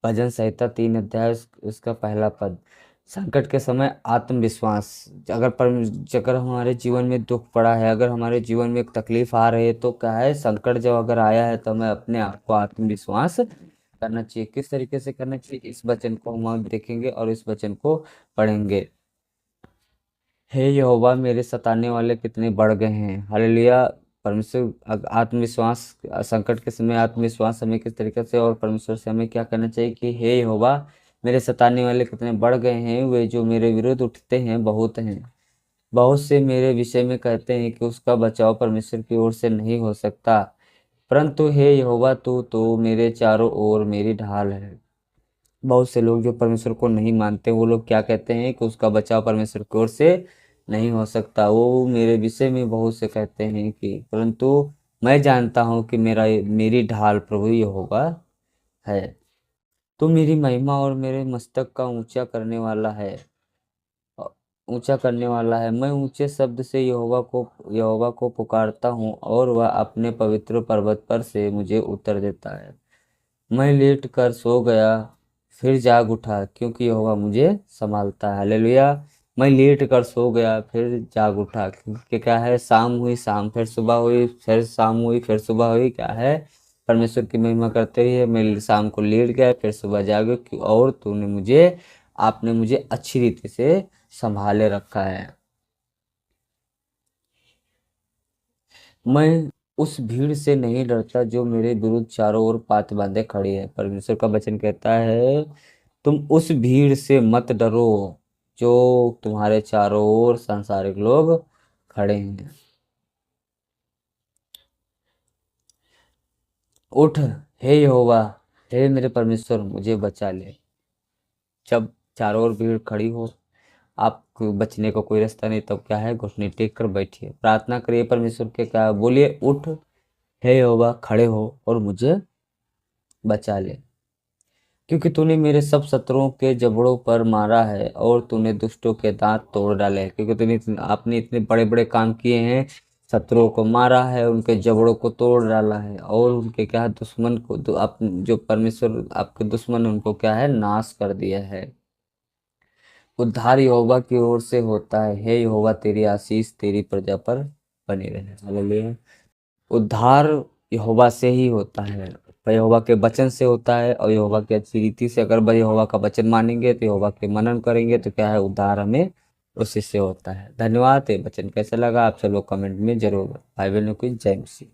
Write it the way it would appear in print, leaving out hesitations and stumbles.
भजन संहिता 3 अध्याय उसका पहला पद। संकट के समय आत्मविश्वास। अगर हमारे जीवन में दुख पड़ा है, अगर हमारे जीवन में एक तकलीफ आ रही है, तो क्या है, संकट जब अगर आया है तो हमें अपने आप को आत्मविश्वास करना चाहिए। किस तरीके से करना चाहिए, इस वचन को हम देखेंगे और इस वचन को पढ़ेंगे। हे यहोवा, मेरे सताने वाले कितने बढ़ गए हैं। हालेलुया। परमेश्वर आत्मविश्वास, संकट के समय आत्मविश्वास हमें किस तरीके से और परमेश्वर से हमें क्या करना चाहिए कि हे यहोवा, मेरे सताने वाले कितने बढ़ गए हैं, वे जो मेरे विरुद्ध उठते हैं बहुत हैं। बहुत से मेरे विषय में कहते हैं कि उसका बचाव परमेश्वर की ओर से नहीं हो सकता। परंतु हे यहोवा, तू तो मेरे चारों ओर मेरी ढाल है। बहुत से लोग जो परमेश्वर को नहीं मानते, वो लोग क्या कहते हैं कि उसका बचाव परमेश्वर की ओर से नहीं हो सकता। वो मेरे विषय में बहुत से कहते हैं कि, परंतु मैं जानता हूँ कि मेरी ढाल प्रभु यहोवा है। तो मेरी महिमा और मेरे मस्तक का ऊंचा करने वाला है। मैं ऊंचे शब्द से यहोवा को पुकारता हूँ और वह अपने पवित्र पर्वत पर से मुझे उत्तर देता है। मैं लेट कर सो गया, फिर जाग उठा, क्योंकि यहोवा मुझे संभालता है। हालेलुया। मैं लेट कर सो गया, फिर जाग उठा, क्योंकि क्या है, शाम हुई, शाम फिर सुबह हुई, फिर शाम हुई, फिर सुबह हुई, क्या है, परमेश्वर की महिमा करते हुए मैं शाम को लेट गया, फिर सुबह जागे, और आपने मुझे अच्छी रीति से संभाले रखा है। मैं उस भीड़ से नहीं डरता जो मेरे विरुद्ध चारों ओर पात बांधे खड़ी है। परमेश्वर का वचन कहता है, तुम उस भीड़ से मत डरो जो तुम्हारे चारों ओर सांसारिक लोग खड़े हैं। उठ, हे यहोवा, हे मेरे परमेश्वर, मुझे बचा ले। जब चारों ओर भीड़ खड़ी हो, आपको बचने का कोई रास्ता नहीं, तब क्या है, घुटने टेक कर बैठिए, प्रार्थना करिए परमेश्वर के, क्या बोलिए, उठ हे यहोवा, खड़े हो और मुझे बचा ले, क्योंकि तूने मेरे सब शत्रुओं के जबड़ों पर मारा है और तूने दुष्टों के दांत तोड़ डाले हैं। क्योंकि आपने इतने बड़े बड़े काम किए हैं, शत्रुओं को मारा है, उनके जबड़ों को तोड़ डाला है, और उनके क्या है, दुश्मन को आप जो परमेश्वर आपके दुश्मन है, उनको क्या है, नाश कर दिया है। उद्धार यहोवा की ओर से होता है। हे यहोवा, तेरी आशीष तेरी प्रजा पर बनी रहे। हालेलुया। उद्धार यहोवा से ही होता है, यहोवा के वचन से होता है, और यहोवा की अच्छी रीति से अगर भाई यहोवा का वचन मानेंगे, तो यहोवा के मनन करेंगे, तो क्या है, उद्धार हमें उसी से होता है। धन्यवाद। ये वचन कैसा लगा आप सब लोग कमेंट में जरूर। भाई बहनों की जय मसीह।